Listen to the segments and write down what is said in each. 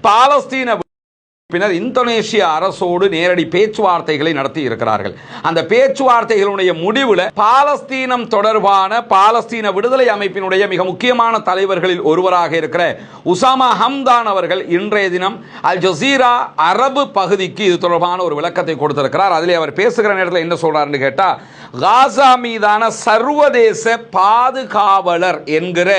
பாலஸ்தீன பின்னர் இந்தோனேஷிய அரசோடு நேரடி பேச்சுவார்த்தைகளை நடத்தி இருக்கிறார்கள். அந்த பேச்சுவார்த்தைகளுடைய முடிவில் பாலஸ்தீனம் தொடர்பான பாலஸ்தீன விடுதலை அமைப்பினுடைய மிக முக்கியமான தலைவர்களில் ஒருவராக இருக்கிற உசாமா ஹம்தான் அவர்கள் இன்றைய தினம் அல் ஜசீரா அரபு பகுதிக்கு இது தொடர்பான ஒரு விளக்கத்தை கொடுத்திருக்கிறார். அதிலே அவர் பேசுகிற நேரத்தில் என்ன சொல்றாருன்னு கேட்டா, காசா மீதான சர்வதேச பாதுகாவலர் என்கிற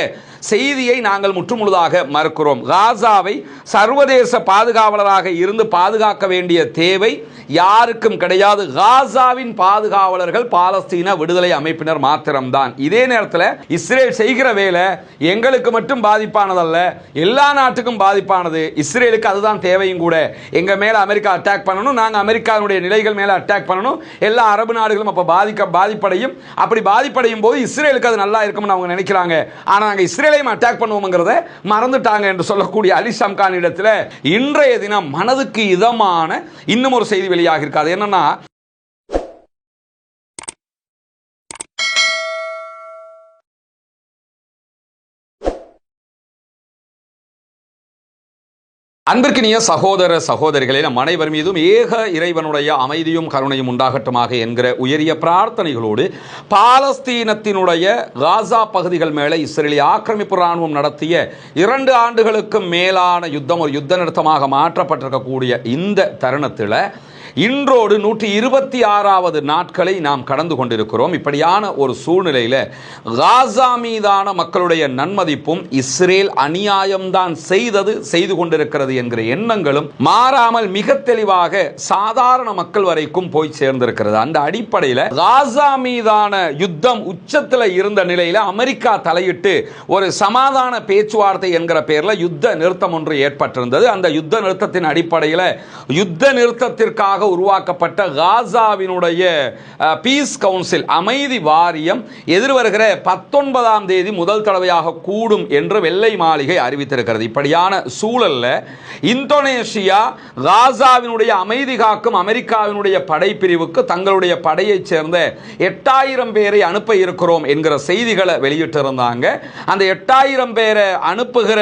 செய்தியை நாங்கள் முற்றுமுழுதாக மறுக்கிறோம். காசாவை சர்வதேச பாதுகாவலராக இருந்து பாதுகாக்க வேண்டிய தேவை யாருக்கும் கிடையாது. காசாவின் பாதுகாவலர்கள் பாலஸ்தீன விடுதலை அமைப்பினர் மாத்திரம்தான். இதே நேரத்தில் இஸ்ரேல் செய்கிற வேலை எங்களுக்கு மட்டும் பாதிப்பானதல்ல, எல்லா நாட்டுக்கும் பாதிப்பானது. இஸ்ரேலுக்கு அதுதான் தேவையும் கூட. எங்க மேல அமெரிக்கா அட்டாக் பண்ணணும், நாங்கள் அமெரிக்காவுடைய நிலைகள் மேல அட்டாக் பண்ணணும், எல்லா அரபு நாடுகளும் அப்ப பாதிப்படையும். அப்படி பாதிப்படையும் போது இஸ்ரேலுக்கு அது நல்லா இருக்கும்னு அவங்க நினைக்கிறாங்க. ஆனா நாங்கள் இஸ்ரேலையும் அட்டாக் பண்ணுவோம்ங்கிறத மறந்துட்டாங்க என்று சொல்லக்கூடிய அலி ஷம்கான் இடத்துல இன்றைய தினம் மனதுக்கு இதமான இன்னும் ஒரு செய்தி வெளியாக இருக்காது. என்னன்னா, அன்பிற்கினிய சகோதர சகோதரிகளே, நம் அனைவர் மீதும் ஏக இறைவனுடைய அமைதியும் கருணையும் உண்டாகட்டுமாக என்கிற உயரிய பிரார்த்தனைகளோடு பாலஸ்தீனத்தினுடைய காசா பகுதிகள் மேலே இஸ்ரேலிய ஆக்கிரமிப்பு ராணுவம் நடத்திய 2 ஆண்டுகளுக்கு மேலான யுத்தம் ஒரு யுத்த நிறுத்தமாக மாற்றப்பட்டிருக்கக்கூடிய இந்த தருணத்தில் இன்றோடு 126வது நாட்களை நாம் கடந்து கொண்டிருக்கிறோம். இப்படியான ஒரு சூழ்நிலையில் காசா மீதான மக்களுடைய நன்மதிப்பும் இஸ்ரேல் அநியாயம்தான் செய்து கொண்டிருக்கிறது என்கிற எண்ணங்களும் மாறாமல் மிக தெளிவாக சாதாரண மக்கள் வரைக்கும் போய் சேர்ந்திருக்கிறது. அந்த அடிப்படையில் காசா மீதான யுத்தம் உச்சத்தில் இருந்த நிலையில் அமெரிக்கா தலையிட்டு ஒரு சமாதான பேச்சுவார்த்தை என்கிற பெயரில் யுத்த நிறுத்தம் ஒன்று ஏற்பட்டிருந்தது. அந்த யுத்த நிறுத்தத்தின் அடிப்படையில் யுத்த நிறுத்தத்திற்காக உருவாக்கப்பட்ட காசாவினுடைய பீஸ் கவுன்சில் அமைதி வாரியம் எதிர்வருகிற 19ஆம் தேதி முதல் தடவையாக கூடும் என்று வெள்ளை மாளிகை அறிவித்திருக்கிறது. இப்படியான சூழல்ல இந்தோனேஷியா காசாவினுடைய அமைதி காக்கும் அமெரிக்காவினுடைய படைப்பிரிவுக்கு தங்களுடைய படையைச் சேர்ந்த 8000 பேரை அனுப்ப இருக்கிறோம் என்கிற செய்திகளை வெளியிட்டிருந்தாங்க. அந்த 8000 பேரை அனுப்புகிற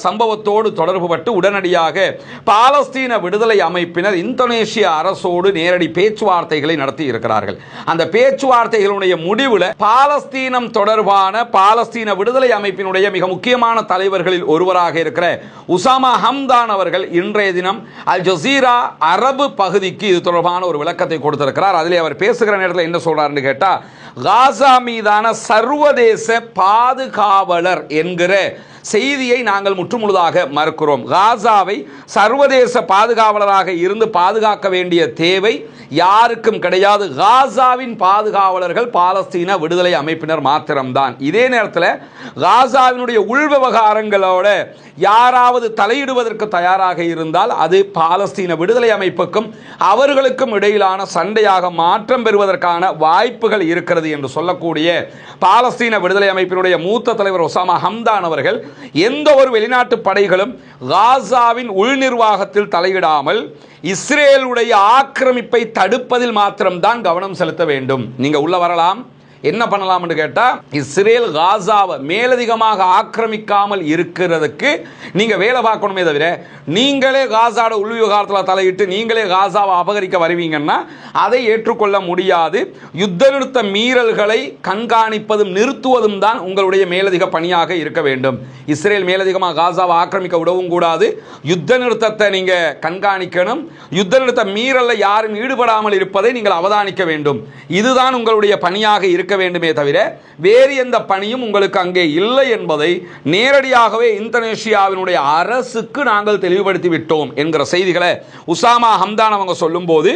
சம்பவத்தோடு தொடர்புபட்டு உடனடியாக பாலஸ்தீன விடுதலை அமைப்பினர் இந்தோனேஷிய அரசோடு நேரடி பேச்சுவார்த்தைகளை நடத்தி இருக்கிறார்கள். அந்த பேச்சுவார்த்தைகளுடைய முடிவில் பாலஸ்தீனம் தொடர்பான பாலஸ்தீன விடுதலை அமைப்பினுடைய மிக முக்கியமான தலைவர்களில் ஒருவராக இருக்கிற உசாமா ஹம்தான் அவர்கள் இன்றைய தினம் அல் ஜசீரா அரபு பகுதிக்கு இது தொடர்பான ஒரு விளக்கத்தை கொடுத்திருக்கிறார். அதிலே அவர் பேசுகிற நேரத்தில் என்ன சொல்றாருன்னு கேட்டா, காசா மீதான சர்வதேச பாதுகாவலர் என்கிற செய்தியை நாங்கள் முற்றுமுழுதாக மறுக்கிறோம். காசாவை சர்வதேச பாதுகாவலராக இருந்து பாதுகாக்க வேண்டிய தேவை யாருக்கும் கிடையாது. காசாவின் பாதுகாவலர்கள் பாலஸ்தீன விடுதலை அமைப்பினர் மாத்திரம்தான். இதே நேரத்தில் காசாவினுடைய உள் விவகாரங்களோட யாராவது தலையிடுவதற்கு தயாராக இருந்தால் அது பாலஸ்தீன விடுதலை அமைப்புக்கும் அவர்களுக்கும் இடையிலான சண்டையாக மாற்றம் பெறுவதற்கான வாய்ப்புகள் இருக்கிறது என்று சொல்லக்கூடிய பாலஸ்தீன விடுதலை அமைப்பினுடைய மூத்த தலைவர் உசாமா ஹம்தான் அவர்கள் எந்த ஒரு வெளிநாட்டு படைகளும் காசாவின் உள் நிர்வாகத்தில் தலையிடாமல் இஸ்ரேலுடைய ஆக்கிரமிப்பை தடுப்பதில் மாத்திரம்தான் கவனம் செலுத்த வேண்டும். நீங்க உள்ள வரலாம், என்ன பண்ணலாம் என்று கேட்டா, இஸ்ரேல் காசாவை மேலதிகமாக ஆக்கிரமிக்காமல் இருக்கிறதுக்கு நீங்க வேலை பார்க்கணுமே தவிர நீங்களே காசாவோட உள் விவகாரத்தில் தலையிட்டு நீங்களே காசாவை அபகரிக்க வருவீங்கன்னா அதை ஏற்றுக்கொள்ள முடியாது. யுத்த நிறுத்த மீறல்களை கண்காணிப்பதும் நிறுத்துவதும் தான் உங்களுடைய மேலதிக பணியாக இருக்க வேண்டும். இஸ்ரேல் மேலதிகமாக காசாவை ஆக்கிரமிக்க விடவும் கூடாது. யுத்த நிறுத்தத்தை நீங்க கண்காணிக்கணும். யுத்த நிறுத்த மீறல்ல யாரும் ஈடுபடாமல் இருப்பதை நீங்கள் அவதானிக்க வேண்டும். இதுதான் உங்களுடைய பணியாக இருக்க வேண்டுமே தவிர வேறு எந்த பணியும் உங்களுக்கு அங்கே இல்லை என்பதை நேரடியாகவே இந்தோனேஷியாவினுடைய அரசுக்கு நாங்கள் தெளிவுபடுத்தி விட்டோம் என்கிற செய்திகளை உசாமா ஹம்தான் அவங்க சொல்லும் போது,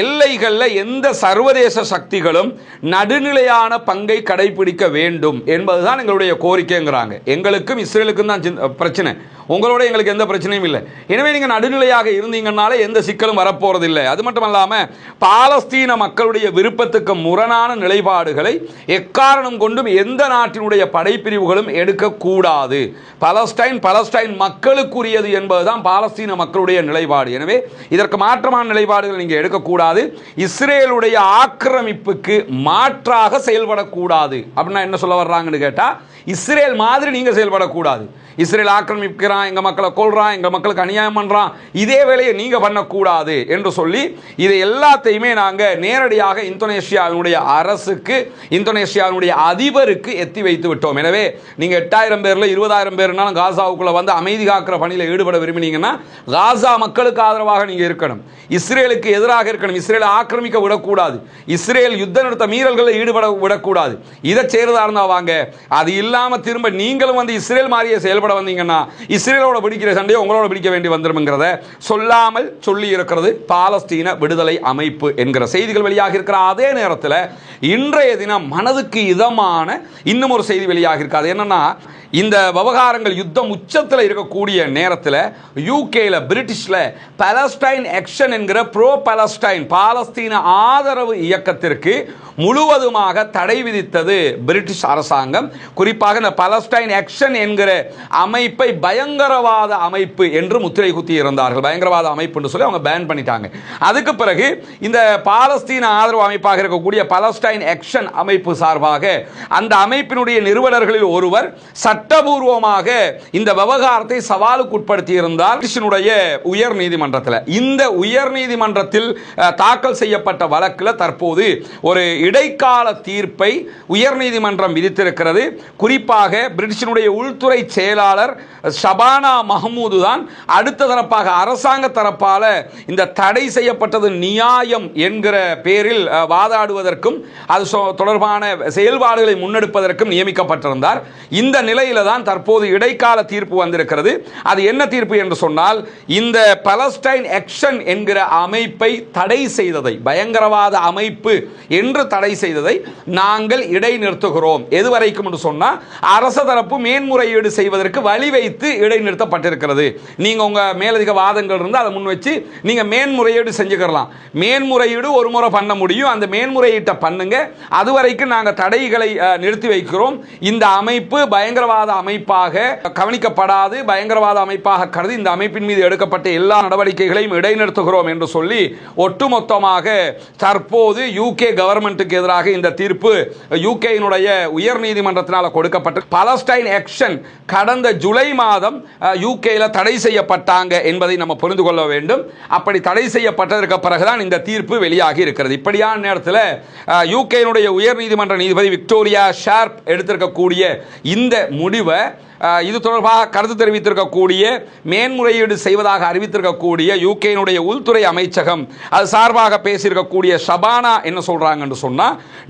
எல்லைகளில் எந்த சர்வதேச சக்திகளும் நடுநிலையான பங்கை கடைபிடிக்க வேண்டும் என்பதுதான் எங்களுடைய கோரிக்கைங்கிறாங்க. எங்களுக்கும் இஸ்ரேலுக்கும் தான் பிரச்சனை, உங்களோட எங்களுக்கு எந்த பிரச்சனையும் இல்லை. எனவே நீங்கள் நடுநிலையாக இருந்தீங்கன்னாலே எந்த சிக்கலும் வரப்போறதில்லை. அது மட்டுமல்லாமல் பாலஸ்தீன மக்களுடைய விருப்பத்துக்கு முரணான நிலைப்பாடுகளை எக்காரணம் கொண்டும் எந்த நாட்டினுடைய படைப்பிரிவுகளும் எடுக்கக்கூடாது. பலஸ்டைன் மக்களுக்குரியது என்பதுதான் பாலஸ்தீன மக்களுடைய நிலைப்பாடு. எனவே இதற்கு மாற்றமான நிலைப்பாடுகள் நீங்க எடுக்கக்கூடாது. இஸ்ரேலுடைய ஆக்கிரமிப்புக்கு மாற்றாக செயல்படக்கூடாது. அப்படின்னா என்ன சொல்ல வர்றாங்கன்னு கேட்டா, இஸ்ரேல் மாதிரி நீங்க செயல்படக்கூடாது. இஸ்ரேல் ஆக்கிரமிக்கிறான், எங்க மக்களை கொல்றான், எங்க மக்களுக்கு அநியாயம் பண்றான், இதே வேலையை நீங்க பண்ணக்கூடாது என்று சொல்லி இதை எல்லாத்தையுமே நாங்க நேரடியாக இந்தோனேஷியாவினுடைய அரசுக்கு, இந்தோனேஷியாவினுடைய அதிபருக்கு எத்தி வைத்து விட்டோம். எனவே நீங்க 8000 பேர்ல 20,000 பேர்னாலும் காசாவுக்குள்ள வந்து அமைதி காக்கிற பணியில் ஈடுபட விரும்பினீங்கன்னா காசா மக்களுக்கு ஆதரவாக நீங்க இருக்கணும், இஸ்ரேலுக்கு எதிராக இருக்கணும். இஸ்ரேலை ஆக்கிரமிக்க விடக்கூடாது, இஸ்ரேல் யுத்த நிறுத்த மீறல்களில் ஈடுபட விடக்கூடாது. இதை செய்யறதா இருந்தா வாங்க. அது இல்லாம திரும்ப நீங்களும் வந்து இஸ்ரேல் மாதிரியே செயல்பட வந்தீங்கன்னா இஸ்ரேலோட பிடிக்கிற சண்டையை உங்களோட பிடிக்க வேண்டி வந்துரும்ங்கிறத சொல்லாமல் சொல்லி இருக்கிறது பாலஸ்தீன விடுதலை அமைப்பு என்கிற செய்திகள் வெளியாக இருக்கிற அதே நேரத்தில் இன்றைய தினம் மனதுக்கு இதமான இன்னும் ஒரு செய்தி வெளியாக இருக்காது. என்னன்னா, இந்த விவகாரங்கள் யுத்தம் உச்சத்தில் இருக்கக்கூடிய நேரத்தில் யூகேல பிரிட்டிஷ்ல பாலஸ்டைன் ஆக்ஷன் என்கிற ப்ரோ பாலஸ்டைன் பாலஸ்தீன ஆதரவு இயக்கத்திற்கு முழுவதுமாக தடை விதித்தது பிரிட்டிஷ் அரசாங்கம். குறிப்பாக இந்த பாலஸ்டைன் ஆக்ஷன் என்கிற அமைப்பை பயங்கரவாத அமைப்பு என்று முத்திரை குத்தி இருந்தார்கள். பயங்கரவாத அமைப்பு சொல்லி அவங்க பேன் பண்ணிட்டாங்க. அதுக்கு பிறகு இந்த பாலஸ்தீன ஆதரவு அமைப்பாக இருக்கக்கூடிய பாலஸ்டைன் ஆக்ஷன் அமைப்பு சார்பாக அந்த அமைப்பினுடைய நிறுவனர்களில் ஒருவர் சட்டபூர்வமாக இந்த விவகாரத்தை சவாலுக்கு உட்படுத்தி இருந்தார் பிரிட்டிஷினுடைய உயர் நீதிமன்றத்தில். இந்த உயர் நீதிமன்றத்தில் தாக்கல் செய்யப்பட்ட வழக்கில் தற்போது ஒரு இடைக்கால தீர்ப்பை உயர் நீதிமன்றம் விதித்திருக்கிறது. குறிப்பாக பிரிட்டிஷினுடைய உள்துறை செயலாளர் ஷபானா மஹமூது தான் அடுத்த தரப்பாக அரசாங்க தரப்பால இந்த தடை செய்யப்பட்டது நியாயம் என்கிற பேரில் வாதாடுவதற்கும் அது தொடர்பான செயல்பாடுகளை முன்னெடுப்பதற்கும் நியமிக்கப்பட்டிருந்தார். இந்த நிலையில தான் தற்போது இடைக்கால தீர்ப்பு வந்திருக்கிறது. அது என்ன தீர்ப்பு என்று சொன்னால், இந்த பாலஸ்டைன் ஆக்ஷன் என்கிற அமைப்பை தடை செய்ததை, பயங்கரவாத அமைப்பு என்று தடை செய்ததை நாங்கள் இடைநிறுத்துகிறோம். எதுவரைக்கும் என்று சொன்னா, அரச தரப்பு மேன்முறையீடு செய்வதற்கு வழி வைத்து இடைநிறுத்தப்பட்டிருக்கிறது. நீங்க உங்க மேலதிக வாதங்கள் இருந்தால் அதை முன் வச்சு நீங்க மேன்முறையீடு செஞ்சுக்கலாம். மேன்முறையீடு ஒரு முறை பண்ண முடியும், அந்த மேன்முறையீட்டை பண்ணுங்க. அதுவரைக்கும் நாங்கள் தடைகளை நிறுத்தி வைக்கிறோம். இந்த அமைப்பு பயங்கரவாத அமைப்பாக கவனிக்கப்படாது, பயங்கரவாத அமைப்பாக கருதி இந்த அமைப்பின் மீது எடுக்கப்பட்ட எல்லா நடவடிக்கைகளையும் இடைநிறுத்துகிறோம் என்று சொல்லி ஒட்டுமொத்தமாக தற்போது யூகே கவர்மெண்ட்டுக்கு எதிராக இந்த தீர்ப்பு யூகேயினுடைய உயர் நீதிமன்றத்தினால் கொடுக்கப்பட்டு பாலஸ்டைன் ஆக்ஷன் கடந்த ஜூலை மாதம் யூகேல தடை செய்யப்பட்டாங்க என்பதை நம்ம புரிந்து கொள்ள வேண்டும். அப்படி தடை செய்யப்பட்டதற்கு பிறகுதான் இந்த தீர்ப்பு வெளியாகி இருக்கிறது. இப்படியான நேரத்தில் யூகேயினுடைய உயர் நீதிமன்ற நீதிபதி விக்டோரியா ஷார்ப் எடுத்திருக்கக்கூடிய இந்த முடிவை, இது தொடர்பாக கருத்து தெரிவித்திருக்கக்கூடிய, மேன்முறையீடு செய்வதாக அறிவித்திருக்கக்கூடிய யூகேனுடைய உள்துறை அமைச்சகம் அது சார்பாக பேசியிருக்கக்கூடிய ஷபானா என்ன சொல்றாங்கன்னு சொன்னா,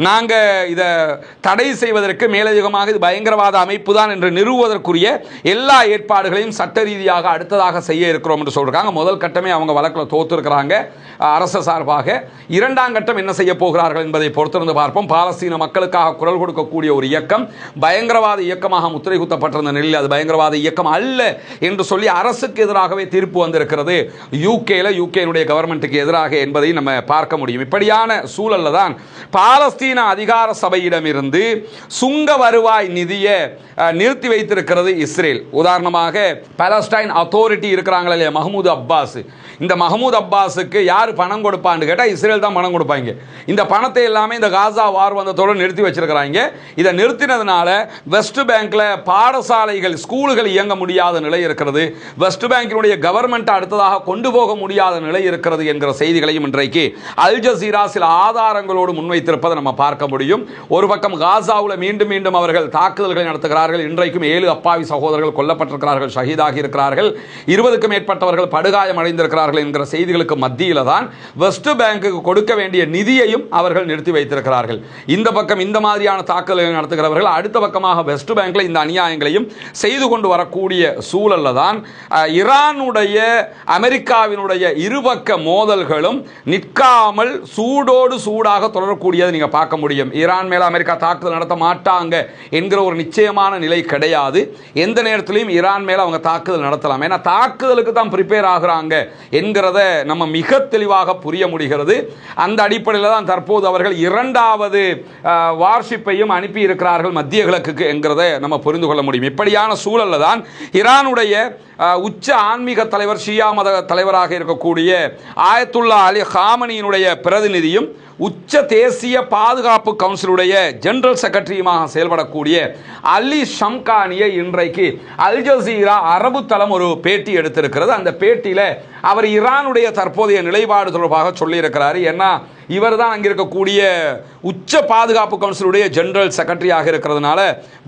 நாங்க இதை தடை செய்வதற்கு மேலதிகமாக இது பயங்கரவாத அமைப்பு தான் என்று நிறுவுவதற்குரிய எல்லா ஏற்பாடுகளையும் சட்ட ரீதியாக அடுத்ததாக செய்ய இருக்கிறோம் என்று சொல்றாங்க. முதல் கட்டமே அவங்க வழக்கில் தோற்றிருக்கிறாங்க அரசு சார்பாக. இரண்டாம் கட்டம் என்ன செய்ய போகிறார்கள் என்பதை பொறுத்திருந்து பார்ப்போம். பாலஸ்தீன மக்களுக்காக குரல் கொடுக்கக்கூடிய ஒரு இயக்கம் பயங்கரவாத இயக்கமாக முத்திரை குத்தப்பட்டிருந்த நிலையில் அது பயங்கரவாத இயக்கம் அல்ல என்று சொல்லி அரசுக்கு எதிராகவே தீர்ப்பு வந்திருக்கிறது யூகேனுடைய கவர்மெண்ட்டுக்கு எதிராக என்பதை நம்ம பார்க்க முடியும். இப்படியான சூழல்ல தான் பாலஸ்தீன அதிகார சபையிடமிருந்து சுங்க வருவாய் நிதியை நிறுத்தி வைத்திருக்கிறது இஸ்ரேல். உதாரணமாக பாலஸ்டைன் அத்தாரிட்டி இருக்கிறாங்களே இல்லையா, மஹமூத் அப்பாஸ், இந்த மஹமூத் அப்பாஸுக்கு யார் பணம் கொடுப்பான்னு கேட்டால் இஸ்ரேல் தான் பணம் கொடுப்பாங்க. இந்த பணத்தை எல்லாமே இந்த காசா வார் வந்ததோடு நிறுத்தி வச்சிருக்கிறாங்க. இதை நிறுத்தினதுனால வெஸ்ட் பேங்க்ல பாடசாலைகள், ஸ்கூல்கள் இயங்க முடியாத நிலை இருக்கிறது. வெஸ்ட் பேங்கினுடைய கவர்மெண்ட் அடுத்ததாக கொண்டு போக முடியாத நிலை இருக்கிறது என்கிற செய்திகளையும் இன்றைக்கு அல் ஜசீரா சில ஆதாரங்களோடு முன்வைத்திருப்பதை நம்ம பார்க்க முடியும். ஒரு பக்கம் காசாவில் மீண்டும் மீண்டும் அவர்கள் தாக்குதல்களை நடத்துகிறார்கள். இன்றைக்கும் 7 அப்பாவி சகோதரர்கள் கொல்லப்பட்டிருக்கிறார்கள், ஷஹீதாகி இருக்கிறார்கள், 20க்கும் மேற்பட்டவர்கள் படுகாயம் அடைந்திருக்கிறார்கள் என்கிற செய்திகளுக்கு மத்தியில் தான் வெஸ்ட் பேங்குக்கு கொடுக்க வேண்டிய நிதியையும் அவர்கள் நிறுத்தி வைத்திருக்கிறார்கள். இந்த பக்கம் இந்த மாதிரியான தாக்குதல்களை நடத்துகிறவர்கள், அடுத்த பக்கமாக வெஸ்ட் பேங்க்ல இந்த அநியாயங்களையும் செய்து கொண்டு வரக்கூடிய சூழல்ல தான் ஈரானுடைய அமெரிக்காவினுடைய இருபக்க மோதல்களும் நிற்காமல் சூடோடு சூடாக தொடரக்கூடியதை நீங்க பார்க்க முடியும். ஈரான் மேல அமெரிக்கா தாக்குதல் நடத்த மாட்டாங்க என்கிற ஒரு நிச்சயமான நிலை கிடையாது. எந்த நேரத்திலையும் ஈரான் மேல அவங்க தாக்குதல் நடத்தலாம். ஏன்னா தாக்குதலுக்கு தான் ப்ரிப்பேர் ஆகுறாங்க என்கிறத நம்ம மிக தெளிவாக புரிய முடிகிறது. அந்த அடிப்படையில் தான் தற்போது அவர்கள் இரண்டாவது வார்ஷிப்பையும் அனுப்பி இருக்கிறார்கள் மத்திய கிழக்குக்கு என்கிறத நம்ம புரிந்து கொள்ள முடியும். இப்படியான சூழல்ல தான் ஈரானுடைய உச்ச ஆன்மீக தலைவர், ஷியா மத தலைவராக இருக்கக்கூடிய ஆயத்துல்லா அலி காமனியினுடைய பிரதிநிதியும் உச்ச தேசிய பாதுகாப்பு கவுன்சிலுடைய ஜெனரல் செக்ரட்டரியுமாக செயல்படக்கூடிய அலி ஷம்கானியை இன்றைக்கு அல் ஜசீரா அரபு தளம் ஒரு பேட்டி எடுத்திருக்கிறது. அந்த பேட்டியில அவர் ஈரானுடைய தற்போதைய நிலைப்பாடு தொடர்பாக சொல்லியிருக்கிறார். ஏன்னா இவர் தான் அங்கே இருக்கக்கூடிய உச்ச பாதுகாப்பு கவுன்சிலுடைய ஜெனரல் செக்ரட்டரியாக இருக்கிறதுனால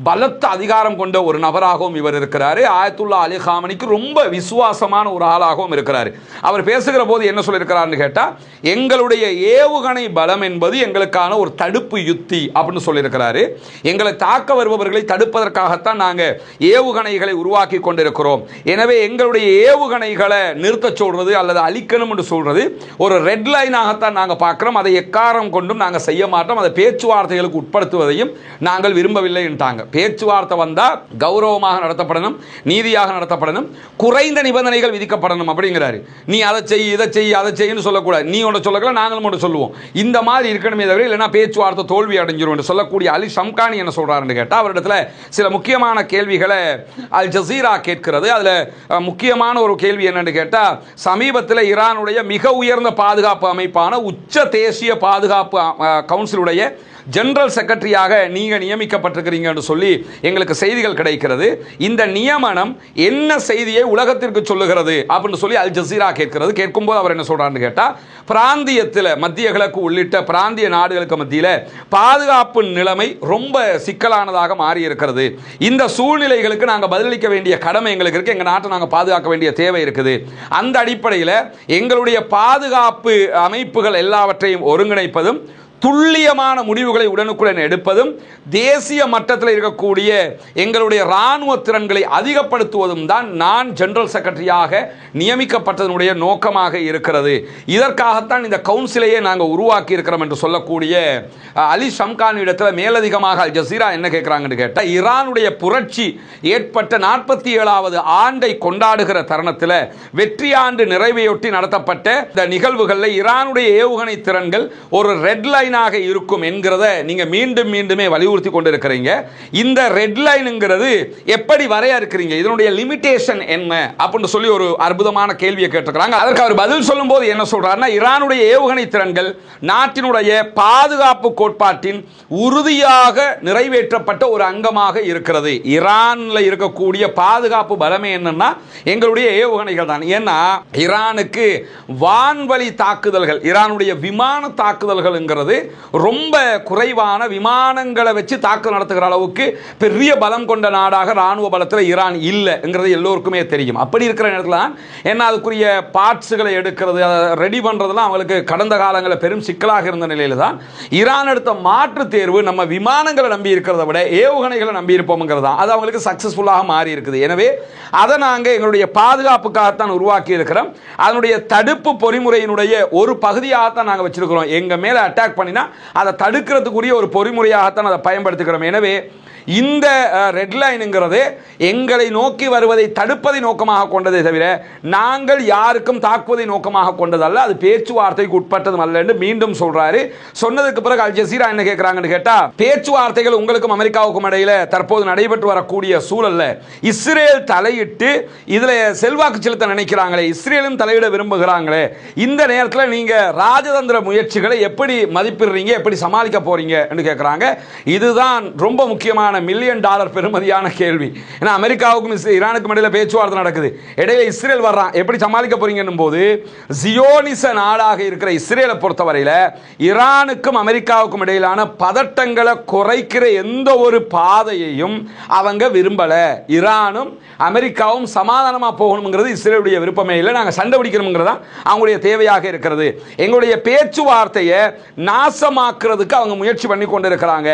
பலத்த அதிகாரம் கொண்ட ஒரு நபராகவும் இவர் இருக்கிறார். ஆயத்துல்லா அலி காமனிக்கு ரொம்ப விசுவாசமான ஒரு ஆளாகவும் இருக்கிறார். அவர் பேசுகிற போது என்ன சொல்லியிருக்கிறார்னு கேட்டால், எங்களுடைய ஏவுகணை பலம் என்பது எங்களுக்கான ஒரு தடுப்பு யுத்தி அப்படின்னு சொல்லியிருக்கிறாரு. எங்களை தாக்க வருபவர்களை தடுப்பதற்காகத்தான் நாங்கள் ஏவுகணைகளை உருவாக்கி கொண்டிருக்கிறோம். எனவே எங்களுடைய ஏவுகணைகளை நிறுத்த சொல்றது அல்லது அழிக்கணும் என்று சொல்றது ஒரு ரெட் லைனாகத்தான் நாங்கள் பார்க்கிறோம். அதை எக்காரம் கொண்டும் நாங்கள் செய்ய மாட்டோம். அதை பேச்சுவார்த்தைகளுக்கு உட்படுத்துவதையும் நாங்கள் விரும்பவில்லை என்றாங்க. பேச்சுவார்த்தை வந்தால் கௌரவமாக நடத்தப்படணும், நீதியாக நடத்தப்படணும், குறைந்த நிபந்தனைகள் விதிக்கப்படணும் அப்படிங்கிறாரு. நீ அதை செய், இதை செய், அதை செய்யு சொல்லக்கூடாது. நீ ஒன்று சொல்லக்கூடாது, நாங்களும் ஒன்று சொல்லுவோம். இந்த மாதிரி இருக்கணுமே தவிர இல்லைன்னா பேச்சுவார்த்தை தோல்வி அடைஞ்சிரும் என்று சொல்லக்கூடிய அலி ஷம்கானி என்ன சொல்றாருன்னு கேட்டால், அவரிடத்துல சில முக்கியமான கேள்விகளை அல் ஜசீரா கேட்கிறது. அதுல முக்கியமான ஒரு கேள்வி என்னன்னு கேட்டால், சமீபத்தில் ஈரானுடைய மிக உயர்ந்த பாதுகாப்பு அமைப்பான உச்ச தேசிய பாதுகாப்பு கவுன்சிலுடைய ஜெனரல் செக்ரட்டரியாக நீங்க நியமிக்கப்பட்டிருக்கிறீங்க என்று சொல்லி எங்களுக்கு செய்திகள் கிடைக்கிறது. இந்த நியமனம் என்ன செய்தியை உலகத்திற்கு சொல்லுகிறது அப்படின்னு சொல்லி அல் ஜசீரா கேட்கிறது. கேட்கும்போது அவர் என்ன சொல்றாருன்னு கேட்டா, பிராந்தியத்தில் மத்திய கிழக்கு உள்ளிட்ட பிராந்திய நாடுகளுக்கு மத்தியில் பாதுகாப்பு நிலைமை ரொம்ப சிக்கலானதாக மாறி இருக்கிறது. இந்த சூழ்நிலைகளுக்கு நாங்கள் பதிலளிக்க வேண்டிய கடமை எங்களுக்கு இருக்கு. எங்க நாட்டை நாங்கள் பாதுகாக்க வேண்டிய தேவை இருக்குது. அந்த அடிப்படையில் எங்களுடைய பாதுகாப்பு அமைப்புகள் எல்லாவற்றையும் ஒருங்கிணைப்பதும் துல்லியமான முடிவுகளை உடனுக்குடன் எடுப்பதும் தேசிய மட்டத்தில் இருக்கக்கூடிய எங்களுடைய இராணுவ திறன்களை அதிகப்படுத்துவதும் தான் நான் ஜெனரல் செக்ரட்டரியாக நியமிக்கப்பட்டதனுடைய நோக்கமாக இருக்கிறது. இதற்காகத்தான் இந்த கவுன்சிலையே நாங்கள் உருவாக்கி இருக்கிறோம் என்று சொல்லக்கூடிய அலி ஷம்கானி இடத்துல மேலதிகமாக அல் ஜசீரா என்ன கேட்கிறாங்கன்னு கேட்டால், ஈரானுடைய புரட்சி ஏற்பட்ட 47வது ஆண்டை கொண்டாடுகிற தருணத்தில் வெற்றி ஆண்டு நிறைவையொட்டி நடத்தப்பட்ட இந்த நிகழ்வுகளில் ஈரானுடைய ஏவுகணை திறன்கள் ஒரு ரெட் லைன் இருக்கும் என்கிறத நீங்க மீண்டும் மீண்டுமே வலியுறுத்தி கொண்டிருக்கிறீங்க. இந்த ரெட் லைன்ங்கிறது எப்படி வரையறுக்கிறீங்க, இதனுடைய லிமிடேஷன் என்ன அப்படின்னு சொல்லி ஒரு அற்புதமான கேள்வியை கேட்டிருக்கிறாங்க. அதற்கு அவர் பதில் சொல்லும் போது என்ன சொல்றாருன்னா, ஈரானுடைய ஏவுகணை திறன்கள் நாட்டினுடைய பாதுகாப்பு கோட்பாட்டின் உறுதியாக நிறைவேற்றப்பட்ட ஒரு அங்கமாக இருக்கிறது. ஈரான்ல இருக்கக்கூடிய பாதுகாப்பு பலமே என்னன்னா எங்களுடைய ஏவுகணைகள் தான். ஏன்னா ஈரானுக்கு வான்வழி தாக்குதல்கள், ஈரானுடைய விமான தாக்குதல்கள்ங்கிறது ரொம்ப குறைவான விமானங்களை வச்சு தாக்குதல் நடத்துகிற அளவுக்கு பெரிய பலம் கொண்ட நாடாக ராணுவ பலத்தில் ஈரான் இல்லைங்கிறது எல்லோருக்குமே தெரியும். அப்படி இருக்கிற நேரத்தில் தான் என்ன அதுக்குரிய பார்ட்ஸுகளை எடுக்கிறது, அதை ரெடி பண்ணுறதுலாம் அவங்களுக்கு கடந்த காலங்களில் பெரும் சிக்கலாக இருந்த நிலையில் தான் ஈரான் எடுத்த மாற்று தேர்வு நம்ம விமானங்களை நம்பி இருக்கிறத விட ஏவுகணைகளை நம்பி இருப்போம்ங்கிறது தான். அது அவங்களுக்கு சக்ஸஸ்ஃபுல்லாக மாறி இருக்குது. எனவே அதை நாங்கள் எங்களுடைய பாதுகாப்புக்காகத்தான் உருவாக்கி இருக்கிறோம். அதனுடைய தடுப்பு பொறிமுறையினுடைய ஒரு பகுதியாகத்தான் நாங்கள் வச்சிருக்கிறோம். எங்க மேல அட்டாக் பண்ணினா அதை தடுக்கிறதுக்குரிய ஒரு பொறிமுறையாகத்தான் அதை பயன்படுத்துகிறோம். எனவே இந்த ரெட் லைனுங்கிறது எங்களை நோக்கி வருவதை தடுப்பதை நோக்கமாக கொண்டதை தவிர நாங்கள் யாருக்கும் தாக்குவதை நோக்கமாக கொண்டதல்ல. அது பேச்சுவார்த்தைக்கு உட்பட்டதும் அல்ல என்று மீண்டும் சொல்றாரு. சொன்னதுக்கு பிறகு அல் ஜசீரா என்ன கேட்கிறாங்கன்னு கேட்டா, பேச்சுவார்த்தைகள் உங்களுக்கும் அமெரிக்காவுக்கும் இடையில தற்போது நடைபெற்று வரக்கூடிய சூழல்ல இஸ்ரேல் தலையிட்டு இதுல செல்வாக்கு செலுத்த நினைக்கிறாங்களே, இஸ்ரேலும் தலையிட விரும்புகிறாங்களே, இந்த நேரத்தில் நீங்க ராஜதந்திர முயற்சிகளை எப்படி மதிப்பிடுறீங்க, எப்படி சமாளிக்க போறீங்க என்று கேட்கிறாங்க. இதுதான் ரொம்ப முக்கியமான $1 மில்லியன் பெறுமதியான கேள்வி. ஏன்னா அமெரிக்காவுக்கும் ஈரானுக்கும் இடையில பேச்சுவார்த்தை நடக்குது, இடையில இஸ்ரேல் வர்றான், எப்படி சமாளிக்க போறீங்கன்னும் போது ஜியோனிச நாடாக இருக்கிற இஸ்ரேலை பொறுத்தவரையில ஈரானுக்கும் அமெரிக்காவுக்கும் இடையிலான பதட்டங்களை குறைக்கிற எந்த ஒரு பாதையையும் அவங்க விரும்பல. ஈரானும் அமெரிக்காவும் சமாதானமா போகணுங்கிறது இஸ்ரேலுடைய விருப்பமே இல்லை. நாங்கள் சண்டை பிடிக்கணுங்கிறதா அவங்களுடைய தேவையாக இருக்கிறது. எங்களுடைய பேச்சுவார்த்தையை நாசமாக்குறதுக்கு அவங்க முயற்சி பண்ணி கொண்டிருக்கிறாங்க.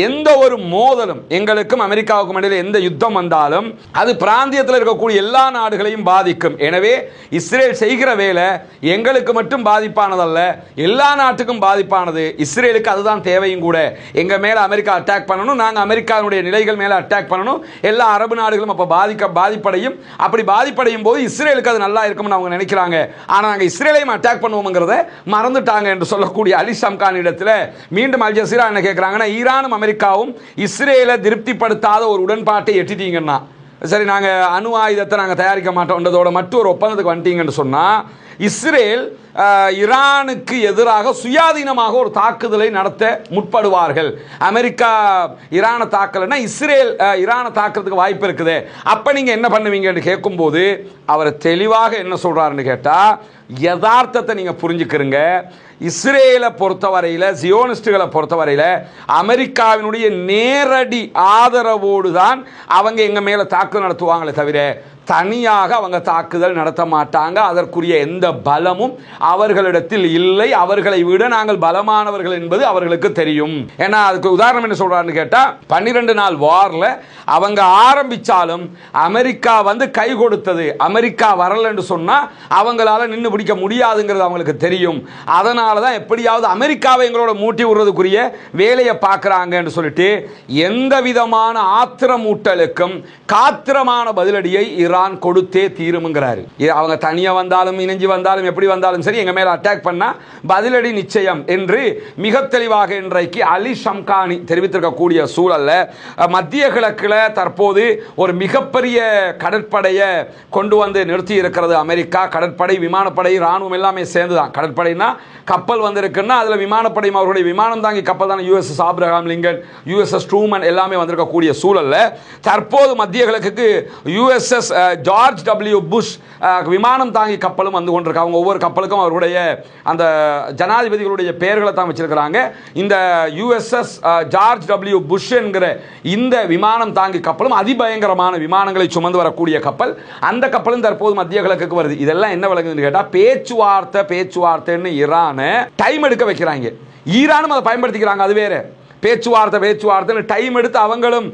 எந்த ஒரு மோதலும் எங்களுக்கும் அமெரிக்காவுக்கும் இடையில் எந்த யுத்தம் வந்தாலும் அது பிராந்தியத்தில் இருக்கக்கூடிய எல்லா நாடுகளையும் பாதிக்கும். எனவே இஸ்ரேல் செய்கிற வேலை எங்களுக்கு மட்டும் பாதிப்பானதல்ல, எல்லா நாட்டுக்கும் பாதிப்பானது. இஸ்ரேலுக்கு அதுதான் தேவையும் கூட. எங்க மேல அமெரிக்கா அட்டாக் பண்ணணும், நாங்க அமெரிக்காவுடைய நிலைகள் மேல அட்டாக் பண்ணணும், எல்லா அரபு நாடுகளும் அப்ப பாதிப்படையும். அப்படி பாதிப்படையும் போது இஸ்ரேலுக்கு அது நல்லா இருக்கும்னு அவங்க நினைக்கிறாங்க. ஆனா நாங்க இஸ்ரேலையும் அட்டாக் பண்ணுவோம்ங்கிறத மறந்துட்டாங்க என்று சொல்லக்கூடிய அலி ஷம்கான் இடத்துல மீண்டும் அல் ஜசீரா என்ன கேட்கிறாங்கன்னா, ஈரானும் அமெரிக்காவும் இஸ்ரேலை திருப்திப்படுத்தாத ஒரு உடன்பாட்டை எட்டிட்டீங்கன்னா, சரி நாங்க அணு ஆயுதத்தை நாங்க தயாரிக்க மாட்டோம்ன்றதோட மட்டும் ஒரு ஒப்பந்தத்துக்கு வந்துட்டீங்கன்னு சொன்னா, இஸ்ரேல் ஈரானுக்கு எதிராக சுயாதீனமாக ஒரு தாக்குதலை நடத்த முற்படுவார்கள். அமெரிக்கா ஈரானை தாக்கலன்னா இஸ்ரேல் ஈரானை தாக்குறதுக்கு வாய்ப்பு இருக்குது. அப்ப நீங்க என்ன பண்ணுவீங்கன்னு கேட்கும்போது அவர் தெளிவாக என்ன சொல்றாருன்னு கேட்டா, யதார்த்தத்தை நீங்க புரிஞ்சுக்கிறீங்க. இஸ்ரேலை பொறுத்தவரையில், ஜியோனிஸ்டுகளை பொறுத்தவரையில் அமெரிக்காவினுடைய நேரடி ஆதரவோடு தான் அவங்க எங்க மேல தாக்குதல் நடத்துவாங்களே தவிர தனியாக அவங்க தாக்குதல் நடத்த மாட்டாங்க. அதற்குரிய எந்த பலமும் அவர்களிடத்தில் இல்லை. அவர்களை விட நாங்கள் பலமானவர்கள் என்பது அவர்களுக்கு தெரியும். ஏன்னா அதுக்கு உதாரணம் என்ன சொல்றாருன்னு கேட்டா, 12 நாள் வார்ல அவங்க ஆரம்பிச்சாலும் அமெரிக்கா வந்து கை கொடுத்தது. அமெரிக்கா வரலன்னு சொன்னா அவங்களால நின்று பிடிக்க முடியாதுங்கிறது அவங்களுக்கு தெரியும். அதனால தான் எப்படியாவது அமெரிக்காவை எங்களோட மூட்டி விடுறதுக்குரிய வேலையை பார்க்கறாங்கன்னு சொல்லிட்டு எந்த விதமான ஆத்திரமூட்டலுக்கும் காத்திரமான பதிலடியை ஈரான் கொடுத்தே தீரும்ங்கிறாரு. அவங்க தனியா வந்தாலும் இணைஞ்சு வந்தாலும் எப்படி வந்தாலும் சரி எங்க மேல அட்டாக் பண்ணா பதிலடி நிச்சயம் என்று மிக தெளிவாக இன்றைக்கு அலி ஷம்கானி தெரிவித்திருக்கக்கூடிய சூழல்ல மத்திய கிழக்குல தற்போது ஒரு மிகப்பெரிய கடற்படையை கொண்டு வந்து நிறுத்தி இருக்கிறது அமெரிக்கா. கடற்படை, விமானப்படை, ராணுவம் எல்லாமே சேர்ந்துதான். கடற்படைனா கப்பல் வந்திருக்குன்னா அதுல விமானப்படை, அவர்களுடைய விமானம் தாங்கி கப்பல் தான் USS Abraham Lincoln, USS Truman எல்லாமே வந்திருக்கக்கூடிய சூழல்ல தற்போது மத்திய கிழக்குக்கு USS ஜார்ஜ் W புஷ் விமானம் தாங்கி கப்பலும் வந்து கொண்டிருக்காங்க. அவங்க ஒவ்வொரு கப்பலுக்கும் அவருடைய அந்த ஜனாதிபதிகளுடைய பெயர்களை தான் வச்சிருக்கிறாங்க. இந்த USS ஜார்ஜ் W புஷ் என்கிற இந்த விமானம் தாங்கி கப்பலும் அதிபயங்கரமான விமானங்களை சுமந்து வரக்கூடிய கப்பல். அந்த கப்பலும் தற்போது மத்திய கிழக்குக்கு வருது. இதெல்லாம் என்ன விளங்குதுன்னு கேட்டா, பேச்சுவார்த்தைன்னு ஈரான் டைம் எடுக்க வைக்கிறாங்க. ஈரானும் அதை பயன்படுத்திக்கிறாங்க. அது வேற. பேச்சுவார்த்தை டைம் எடுத்து அவங்களும்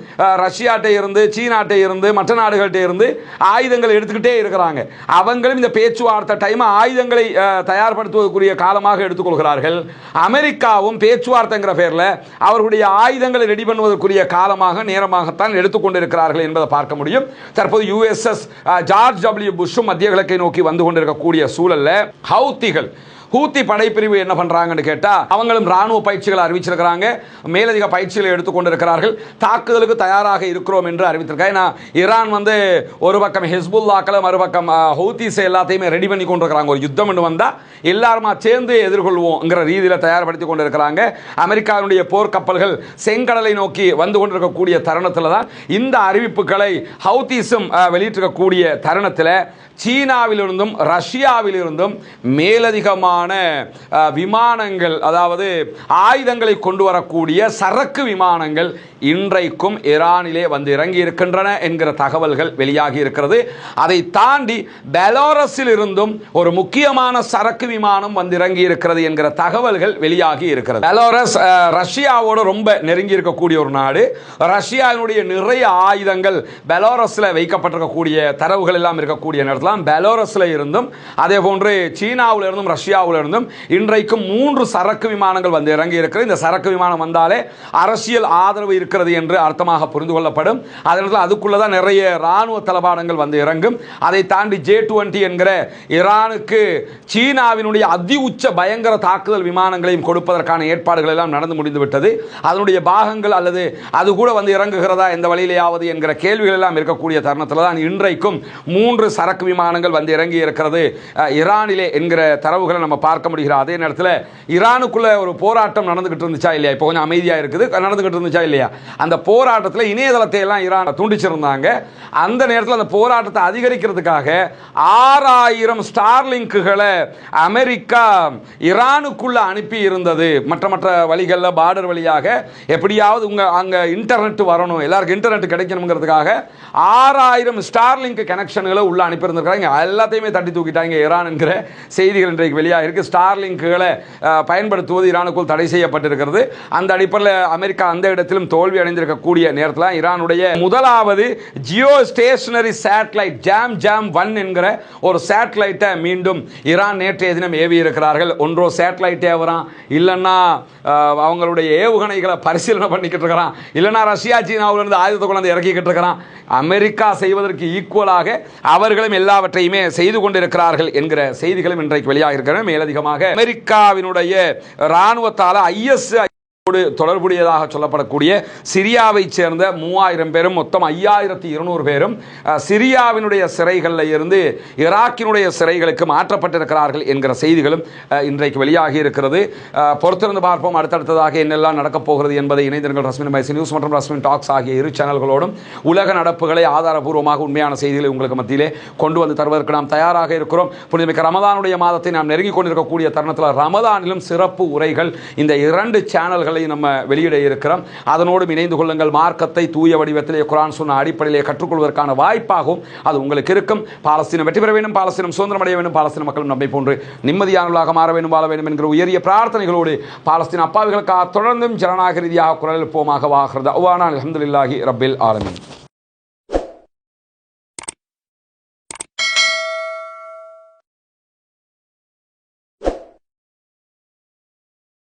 ரஷ்யாட்டை இருந்து, சீனாட்டை இருந்து, மற்ற நாடுகள்கிட்ட இருந்து ஆயுதங்களை எடுத்துக்கிட்டே இருக்கிறாங்க. அவங்களும் இந்த பேச்சுவார்த்தை டைம் ஆயுதங்களை தயார்படுத்துவதற்குரிய காலமாக எடுத்துக்கொள்கிறார்கள். அமெரிக்காவும் பேச்சுவார்த்தைங்கிற பேரில் அவர்களுடைய ஆயுதங்களை ரெடி பண்ணுவதற்குரிய காலமாக, நேரமாகத்தான் எடுத்துக்கொண்டிருக்கிறார்கள் என்பதை பார்க்க முடியும். தற்போது USS ஜார்ஜ் W புஷும் மத்திய கிழக்கை நோக்கி வந்து கொண்டிருக்கக்கூடிய சூழல்ல ஹூத்தி படைப்பிரிவு என்ன பண்றாங்கன்னு கேட்டா, அவங்களும் ராணுவ பயிற்சிகளை அறிவிச்சிருக்கிறாங்க. மேலதிக பயிற்சிகளை எடுத்துக்கொண்டிருக்கிறார்கள். தாக்குதலுக்கு தயாராக இருக்கிறோம் என்று அறிவித்திருக்காங்க. ஏன்னா ஈரான் வந்து ஒரு பக்கம் ஹிஸ்புல்லாக்களை, மறுபக்கம் ஹூத்திஸ் எல்லாத்தையுமே ரெடி பண்ணி கொண்டிருக்கிறாங்க. ஒரு யுத்தம் வந்தா எல்லாருமா சேர்ந்து எதிர்கொள்வோம்ங்கிற ரீதியில் தயார்படுத்தி கொண்டிருக்கிறாங்க. அமெரிக்காவுடைய போர்க்கப்பல்கள் செங்கடலை நோக்கி வந்து கொண்டிருக்கக்கூடிய தருணத்தில் தான் இந்த அறிவிப்புகளை ஹவுத்திஸும் வெளியிட்டிருக்கக்கூடிய தருணத்தில் சீனாவிலிருந்தும் ரஷ்யாவிலிருந்தும் மேலதிகமான விமானங்கள், அதாவது ஆயுதங்களை கொண்டு வரக்கூடிய சரக்கு விமானங்கள் இன்றைக்கும் ஈரானிலே வந்து இறங்கி இருக்கின்றன என்கிற தகவல்கள் வெளியாகி இருக்கிறது. அதை தாண்டி பெலாரஸில் இருந்தும் ஒரு முக்கியமான சரக்கு விமானம் வந்து இறங்கி இருக்கிறது என்கிற தகவல்கள் வெளியாகி இருக்கிறது. பெலாரஸ் ரஷ்யாவோடு ரொம்ப நெருங்கி இருக்கக்கூடிய ஒரு நாடு. ரஷ்யாவினுடைய நிறைய ஆயுதங்கள் பெலாரஸ்ல வைக்கப்பட்டிருக்கக்கூடிய தரவுகள் எல்லாம் இருக்கக்கூடிய நேரத்தில் பெலாரஸ்ல இருந்தும் அதே போன்று சீனாவில் இருந்தும் ரஷ்யாவில் இருந்தும் இன்றைக்கும் 3 சரக்கு விமானங்கள் வந்து இறங்கி இருக்கிறது. இந்த சரக்கு விமானம் வந்தாலே அரசியல் ஆதரவு இருக்கிறது என்று அர்த்தமாக புரிந்து கொள்ளப்படும். அதனால அதுக்குள்ளதான் நிறைய ராணுவ தளபாடங்கள் வந்து இறங்கும். அதை தாண்டி J-20 என்கிற ஈரானுக்கு சீனாவினுடைய அதி உச்ச பயங்கர தாக்குதல் விமானங்களையும் கொடுப்பதற்கான ஏற்பாடுகள் எல்லாம் நடந்து முடிந்து விட்டது. அதனுடைய பாகங்கள் அல்லது அது கூட வந்து இறங்குகிறதா எந்த வழியிலேயாவது என்கிற கேள்விகள் எல்லாம் இருக்கக்கூடிய தருணத்தில் தான் இன்றைக்கும் 3 சரக்கு விமானங்கள் வந்து இறங்கி இருக்கிறது ஈரானிலே என்கிற தரவுகளை நம்ம பார்க்க முடிகிறது. அதே நேரத்தில் ஈரானுக்குள்ள ஒரு போராட்டம் நடந்துகிட்டு இருந்துச்சா இல்லையா, இப்போ கொஞ்சம் அமைதியா இருக்குது, நடந்துகிட்டு இருந்துச்சா இல்லையா, அந்த போராட்டத்தில் இணையதளத்தை எல்லாம் ஈரான் துண்டிச்சிருந்தாங்க. அந்த நேரத்தில் அந்த போராட்டத்தை அதிகரிக்கிறதுக்காக 6000 ஸ்டார்லிங்குகளை அமெரிக்கா ஈரானுக்குள்ள அனுப்பி இருந்தது. மற்ற வழிகளில் பார்டர் வழியாக எப்படியாவது அங்க இன்டர்நெட் வரணும், எல்லாருக்கும் இன்டர்நெட் கிடைக்கணுங்கிறதுக்காக 6000 ஸ்டார்லிங்க் கனெக்ஷன்களை உள்ள அனுப்பியிருந்தாங்க. கொடுத்துருக்காங்க. எல்லாத்தையுமே தட்டி தூக்கிட்டாங்க ஈரான் என்கிற செய்திகள் இன்றைக்கு வெளியாக இருக்குது. ஸ்டார்லிங்குகளை பயன்படுத்துவது ஈரானுக்குள் தடை செய்யப்பட்டிருக்கிறது. அந்த அடிப்படையில் அமெரிக்கா அந்த இடத்திலும் தோல்வி அடைந்திருக்கக்கூடிய நேரத்தில் ஈரானுடைய முதலாவது ஜியோ ஸ்டேஷனரி சேட்டலைட் ஜாம் 1 என்கிற ஒரு சேட்டலைட்டை மீண்டும் ஈரான் நேற்றைய தினம் ஏவி இருக்கிறார்கள். ஒன்றோ சேட்டலைட்டே வரான், இல்லைன்னா அவங்களுடைய ஏவுகணைகளை பரிசீலனை பண்ணிக்கிட்டு இருக்கிறான், இல்லைன்னா ரஷ்யா சீனாவிலிருந்து ஆயுதத்தை கொண்டு இறக்கிக்கிட்டு இருக்கிறான். அமெரிக்கா செய்வதற்கு ஈக்குவலாக அவர்களும் எல்லாவற்றையுமே செய்து கொண்டிருக்கிறார்கள் என்கிற செய்திகளும் இன்றைக்கு வெளியாக இருக்கிறது. மேலதிகமாக அமெரிக்காவினுடைய இராணுவத்தால் IS தொடர்புடையதாக சொல்லப்படக்கூடிய சிரியாவை சேர்ந்த 3000 பேரும் மொத்தம் 5200 பேரும் சிரியாவினுடைய சிறைகளில் இருந்து ஈராக்கினுடைய சிறைகளுக்கு மாற்றப்பட்டிருக்கிறார்கள் என்கிற செய்திகளும் இன்றைக்கு வெளியாகி இருக்கிறது. பொறுத்திருந்து பார்ப்போம் அடுத்தடுத்ததாக என்னெல்லாம் நடக்கப் போகிறது என்பதை இணைந்திருங்கள். ரஸ்மின் மைசி நியூஸ் மற்றும் ரஸ்மின் டாக்ஸ் ஆகிய இரு சேனல்களோடும் உலக நடப்புகளை ஆதாரபூர்வமாக உண்மையான செய்திகளை உங்களுக்கு மத்தியிலே கொண்டு வந்து தருவதற்கு நாம் தயாராக இருக்கிறோம். புனிதமிக்க ரமதானுடைய மாதத்தை நாம் நெருங்கிக் கொண்டிருக்கக்கூடிய தருணத்தில் ரமதானிலும் சிறப்பு உரைகள் இந்த 2 சேனல்கள் நம்ம வெளியிட இருக்கிறோம். அதனோடு இணைந்து கொள்ளுங்கள். மார்க்கத்தை தூய வடிவத்திலே குர்ஆன் சுன்னா அடிப்படையிலே கற்றுக்கொள்வதற்கான வாய்ப்பாகவும் அது உங்களுக்கு இருக்கும். பாலஸ்தீனம் வெற்றி பெற வேண்டும், பாலஸ்தீனம் சுதந்திரம் அடைய வேண்டும், பாலஸ்தீன மக்களும் நம்மை போன்று நிம்மதியானவர்களாக மாற வேண்டும், வாழ வேண்டும் என்கிற உயரிய பிரார்த்தனைகளோடு பாலஸ்தீன அப்பாவிகளுக்காக தொடர்ந்தும் ஜனநாயக ரீதியாக குரல் எழுப்புவோமாக. வாகிறது அல்ஹம்துலில்லாஹி ரப்பில் ஆலமீன்.